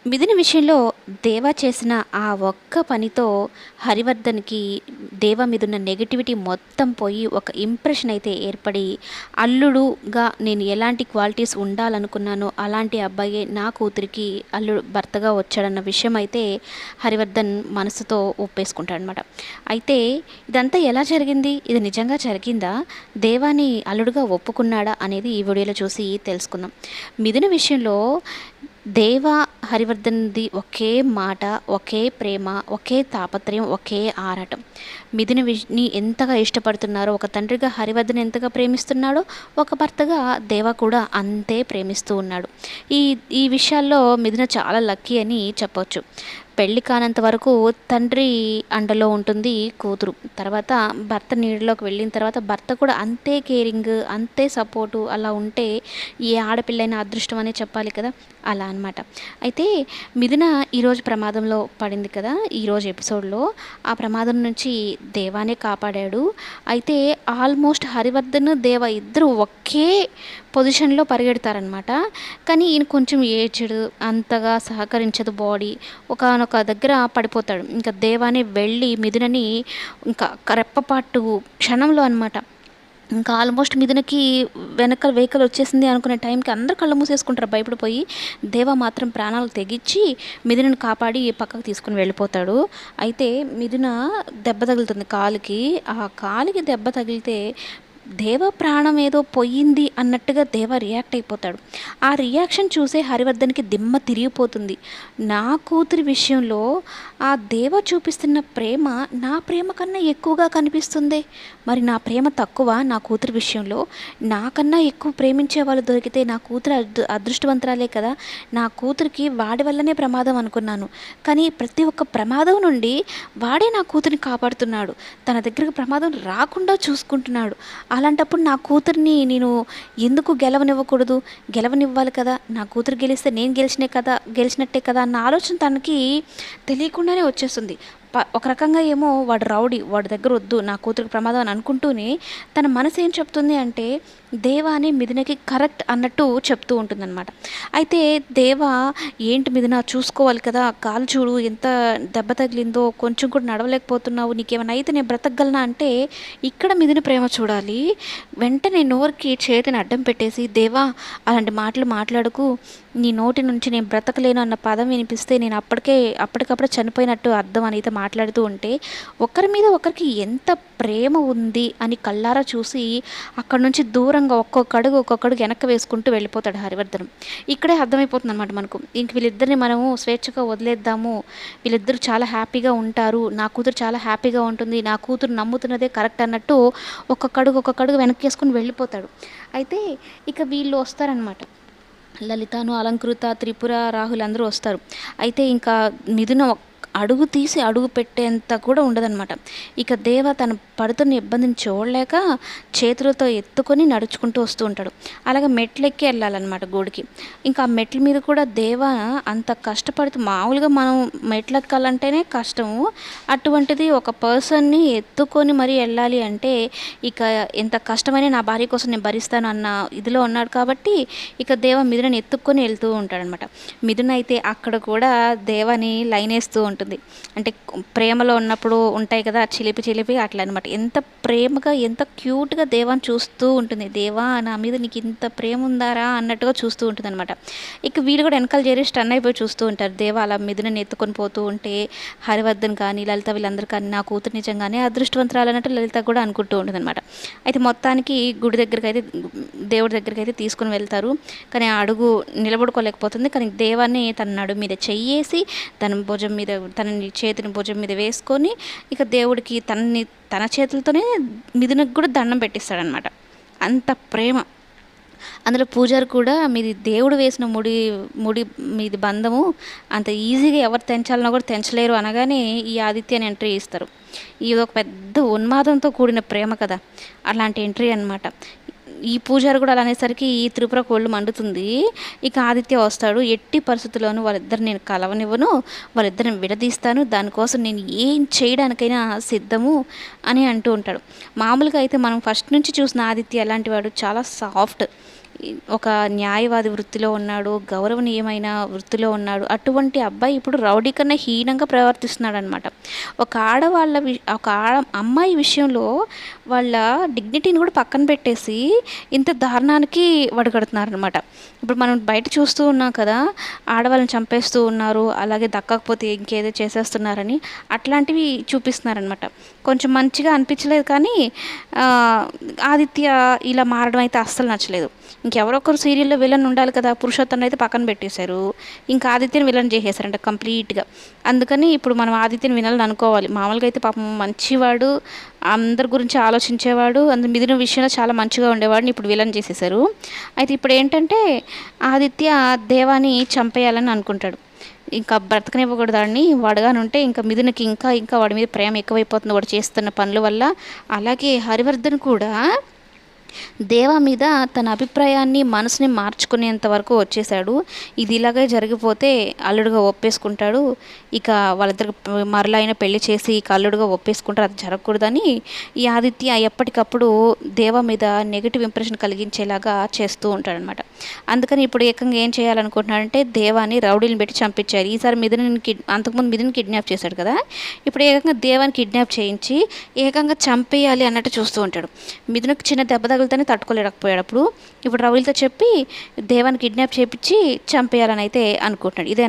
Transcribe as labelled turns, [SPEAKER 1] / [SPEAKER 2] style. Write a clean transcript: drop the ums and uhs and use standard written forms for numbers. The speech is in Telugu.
[SPEAKER 1] మిథున విషయంలో దేవ చేసిన ఆ ఒక్క పనితో హరివర్ధన్‌కి దేవ మీదున్న నెగటివిటీ మొత్తం పోయి ఒక ఇంప్రెషన్ అయితే ఏర్పడి, అల్లుడుగా నేను ఎలాంటి క్వాలిటీస్ ఉండాలనుకున్నానో అలాంటి అబ్బాయే నా కూతురికి భర్తగా వచ్చాడన్న విషయం అయితే హరివర్ధన్ మనసుతో ఒప్పేసుకుంటాడనమాట. అయితే ఇదంతా ఎలా జరిగింది? ఇది నిజంగా జరిగిందా? దేవాని అల్లుడుగా ఒప్పుకున్నాడా? అనేది ఈ వీడియోలో చూసి తెలుసుకుందాం. మిథున విషయంలో దేవ, హరివర్ధన్‌ది ఒకే మాట, ఒకే ప్రేమ, ఒకే తాపత్రయం, ఒకే ఆరాటం. మిథునని ఎంతగా ఇష్టపడుతున్నారో, ఒక తండ్రిగా హరివర్ధన్ ఎంతగా ప్రేమిస్తున్నాడో, ఒక భర్తగా దేవ కూడా అంతే ప్రేమిస్తూ ఉన్నాడు. ఈ ఈ విషయాల్లో మిథున చాలా లక్కీ అని చెప్పొచ్చు. పెళ్లి కానంత వరకు తండ్రి అండలో ఉంటుంది కూతురు. తర్వాత భర్త నీడలోకి వెళ్ళిన తర్వాత భర్త కూడా అంతే కేరింగ్, అంతే సపోర్టు అలా ఉంటే ఏ ఆడపిల్లైనా అదృష్టం అనే చెప్పాలి కదా! అలా అనమాట. అయితే మిథున ఈరోజు ప్రమాదంలో పడింది కదా! ఈరోజు ఎపిసోడ్‌లో ఆ ప్రమాదం నుంచి దేవానే కాపాడాడు. అయితే ఆల్మోస్ట్ హరివర్ధన్, దేవ ఇద్దరు ఒకే పొజిషన్‌లో పరిగెడతారనమాట. కానీ ఈయన కొంచెం ఏజ్డ్, అంతగా సహకరించదు బాడీ. ఒకానొక దగ్గర పడిపోతాడు. ఇంకా దేవానే వెళ్ళి మిథునని ఇంకా రెప్పపాటు క్షణంలో అనమాట. ఇంకా ఆల్మోస్ట్ మిథునకి వెనకాల వెహికల్ వచ్చేసింది అనుకునే టైంకి అందరూ కళ్ళు మూసేసుకుంటారు భయపడిపోయి. దేవ మాత్రం ప్రాణాలు తెగించి మిథునని కాపాడి పక్కకు తీసుకొని వెళ్ళిపోతాడు. అయితే మిథున దెబ్బ తగులుతుంది కాలుకి. ఆ కాలికి దెబ్బ తగిలితే దేవ ప్రాణం ఏదో పోయింది అన్నట్టుగా దేవ రియాక్ట్ అయిపోతాడు. ఆ రియాక్షన్ చూసే హరివర్ధన్‌కి దిమ్మ తిరిగిపోతుంది. నా కూతురి విషయంలో ఆ దేవ చూపిస్తున్న ప్రేమ నా ప్రేమ కన్నా ఎక్కువగా కనిపిస్తుందే. మరి నా ప్రేమ తక్కువ నా కూతురి విషయంలో? నాకన్నా ఎక్కువ ప్రేమించే వాళ్ళు దొరికితే నా కూతురు అదృష్టవంతురాలే కదా! నా కూతురికి వాడి వల్లనే ప్రమాదం అనుకున్నాను. కానీ ప్రతి ఒక్క ప్రమాదం నుండి వాడే నా కూతురిని కాపాడుతున్నాడు. తన దగ్గరకు ప్రమాదం రాకుండా చూసుకుంటున్నాడు. అలాంటప్పుడు నా కూతురిని నేను ఎందుకు గెలవనివ్వకూడదు? గెలవనివ్వాలి కదా! నా కూతురు గెలిస్తే నేను గెలిచినట్టే కదా అన్న ఆలోచన తనకి తెలియకుండానే వచ్చేస్తుంది. ఒక రకంగా ఏమో వాడు రౌడీ, వాడి దగ్గర వద్దు, నా కూతురికి ప్రమాదం అని అనుకుంటూనే తన మనసు ఏం చెప్తుంది అంటే దేవ అని మిథునకి కరెక్ట్ అన్నట్టు చెప్తూ ఉంటుందన్నమాట. అయితే దేవ ఏంటి మిథున చూసుకోవాలి కదా, కాలు చూడు ఎంత దెబ్బ తగిలిందో, కొంచెం కూడా నడవలేకపోతున్నావు, నీకేమైనా అయితే నేను బ్రతకగలనా అంటే ఇక్కడ మిథున ప్రేమ చూడాలి. వెంటనే నోరుకి చేతిని అడ్డం పెట్టేసి దేవా అలాంటి మాటలు మాట్లాడకు, నీ నోటి నుంచి నేను బ్రతకలేను అన్న పదం వినిపిస్తే నేను అప్పటికప్పుడు చనిపోయినట్టు అర్థం అని అయితే మాట్లాడుతూ ఉంటే ఒకరి మీద ఒకరికి ఎంత ప్రేమ ఉంది అని కళ్ళారా చూసి అక్కడ నుంచి దూరంగా ఒక్కొక్క అడుగు వెనక్కి వేసుకుంటూ వెళ్ళిపోతాడు హరివర్ధన్. ఇక్కడే అర్థమైపోతుంది అనమాట మనకు, ఇంక వీళ్ళిద్దరిని మనము స్వేచ్ఛగా వదిలేద్దాము, వీళ్ళిద్దరూ చాలా హ్యాపీగా ఉంటారు, నా కూతురు చాలా హ్యాపీగా ఉంటుంది, నా కూతురు నమ్ముతున్నదే కరెక్ట్ అన్నట్టు ఒక్కొక్క అడుగు వెనక్కి వేసుకుని వెళ్ళిపోతాడు. అయితే ఇక వీళ్ళు వస్తారనమాట. లలితను, అలంకృత, త్రిపుర, రాహుల్ అందరూ వస్తారు. అయితే ఇంకా మిథున అడుగు తీసి అడుగు పెట్టేంత కూడా ఉండదన్నమాట. ఇక దేవ తను పడుతున్న ఇబ్బందిని చూడలేక చేతులతో ఎత్తుకొని నడుచుకుంటూ వస్తూ ఉంటాడు. అలాగే మెట్లెక్కి వెళ్ళాలన్నమాట గుడికి. ఇంకా ఆ మెట్ల మీద కూడా దేవ అంత కష్టపడుతూ, మామూలుగా మనం మెట్లెక్కాలంటేనే కష్టము, అటువంటిది ఒక పర్సన్ని ఎత్తుకొని మరీ వెళ్ళాలి అంటే ఇక ఎంత కష్టమైనా నా భార్య కోసం నేను భరిస్తాను అన్న ఇదిలో ఉన్నాడు కాబట్టి ఇక దేవ మిథునని ఎత్తుక్కొని వెళ్తూ ఉంటాడనమాట. మిథున అయితే అక్కడ కూడా దేవని లైన్ వేస్తూ ఉంటుంది. అంటే ప్రేమలో ఉన్నప్పుడు ఉంటాయి కదా చిలిపి అట్లా అనమాట. ఎంత ప్రేమగా ఎంత క్యూట్గా దేవాన్ని చూస్తూ ఉంటుంది. దేవా నా మీద నీకు ఇంత ప్రేమ ఉందారా అన్నట్టుగా చూస్తూ ఉంటుంది అనమాట. ఇక వీళ్ళు కూడా వెనకాల చేరి స్టన్ అయిపోయి చూస్తూ ఉంటారు. దేవ అలా మిథునని ఎత్తుకొని పోతూ ఉంటే హరివర్ధన్ కానీ లలిత వీళ్ళందరూ కానీ నా కూతురు నిజంగానే అదృష్టవంతురాలు అన్నట్టు లలిత కూడా అనుకుంటూ ఉంటుంది అనమాట. అయితే మొత్తానికి దేవుడి దగ్గరికి అయితే తీసుకుని వెళ్తారు. కానీ ఆ అడుగు నిలబడుకోలేకపోతుంది. కానీ దేవాన్ని తన నడు మీద చెయ్యేసి తన చేతిని భుజం మీద వేసుకొని ఇక దేవుడికి తన చేతులతోనే మిథునకు కూడా దండం పెట్టిస్తాడనమాట. అంత ప్రేమ. అందులో పూజారి కూడా మీది దేవుడు వేసిన ముడి మీది బంధము, అంత ఈజీగా ఎవరు తెంచాలన్నా కూడా తెంచలేరు అనగానే ఈ ఆదిత్యని ఎంట్రీ ఇస్తారు. ఇది ఒక పెద్ద ఉన్మాదంతో కూడిన ప్రేమ కదా, అలాంటి ఎంట్రీ అనమాట. ఈ పూజారి కూడా అలా అనేసరికి ఈ త్రిపుర కోళ్ళు మండుతుంది. ఇక ఆదిత్య వస్తాడు. ఎట్టి పరిస్థితుల్లోనూ వాళ్ళిద్దరు నేను కలవనివ్వను, వాళ్ళిద్దరిని విడదీస్తాను, దానికోసం నేను ఏం చేయడానికైనా సిద్ధము అని అంటూ ఉంటాడు. మామూలుగా అయితే మనం ఫస్ట్ నుంచి చూసిన ఆదిత్య ఎలాంటి వాడు, చాలా సాఫ్ట్, ఒక న్యాయవాది వృత్తిలో ఉన్నాడు, గౌరవనీయమైన వృత్తిలో ఉన్నాడు. అటువంటి అబ్బాయి ఇప్పుడు రౌడీ కన్నా హీనంగా ప్రవర్తిస్తున్నాడనమాట. ఒక అమ్మాయి విషయంలో వాళ్ళ డిగ్నిటీని కూడా పక్కన పెట్టేసి ఇంత దారుణానికి ఒడిగడుతున్నారనమాట. ఇప్పుడు మనం బయట చూస్తూ ఉన్నాం కదా! ఆడవాళ్ళని చంపేస్తూ ఉన్నారు, అలాగే దక్కకపోతే ఇంకేదో చేసేస్తున్నారని అట్లాంటివి చూపిస్తున్నారనమాట. కొంచెం మంచిగా అనిపించలేదు కానీ ఆదిత్య ఇలా మారడం అయితే అస్సలు నచ్చలేదు. ఇంకెవరో ఒకరు సీరియల్‌లో విలన్ ఉండాలి కదా! పురుషోత్తంని అయితే పక్కన పెట్టేశారు. ఇంకా ఆదిత్యని విలన్ చేసేసారంట కంప్లీట్‌గా. అందుకని ఇప్పుడు మనం ఆదిత్యని వినాలని అనుకోవాలి. మామూలుగా అయితే పాపం మంచివాడు, అందరి గురించి ఆలోచించేవాడు, మిగిలిన విషయంలో చాలా మంచిగా ఉండేవాడిని ఇప్పుడు విలన్ చేసేశారు. అయితే ఇప్పుడేంటంటే ఆదిత్య దేవాని చంపేయాలని అనుకుంటాడు. ఇంకా బ్రతకనివ్వకూడదాన్ని వాడుగానుంటే ఇంకా మిథునకి ఇంకా ఇంకా వాడి మీద ప్రేమ ఎక్కువైపోతుంది వాడు చేస్తున్న పనుల వల్ల. అలాగే హరివర్ధన్ కూడా దేవా మీద తన అభిప్రాయాన్ని, మనసుని మార్చుకునేంత వరకు వచ్చేసాడు. ఇది ఇలాగే జరిగిపోతే అల్లుడుగా ఒప్పేసుకుంటాడు. ఇక వాళ్ళిద్దరికి మరలా అయినా పెళ్లి చేసి ఇక అల్లుడుగా ఒప్పేసుకుంటారు. అది జరగకూడదని ఈ ఆదిత్య ఎప్పటికప్పుడు దేవా మీద నెగిటివ్ ఇంప్రెషన్ కలిగించేలాగా చేస్తూ ఉంటాడనమాట. అందుకని ఇప్పుడు ఏకంగా ఏం చేయాలనుకుంటున్నాడంటే దేవాని రౌడీలను పెట్టి చంపించారు. ఈసారి అంతకుముందు మిథున్ కిడ్నాప్ చేశాడు కదా! ఇప్పుడు ఏకంగా దేవాని కిడ్నాప్ చేయించి ఏకంగా చంపేయాలి అన్నట్టు చూస్తూ ఉంటాడు. మిథునకు చిన్న దెబ్బ తగిలితేనే తట్టుకోలేకపోయాడు. ఇప్పుడు రౌడీలతో చెప్పి దేవాని కిడ్నాప్ చేయించి చంపేయాలని అయితే అనుకుంటున్నాడు. ఇదే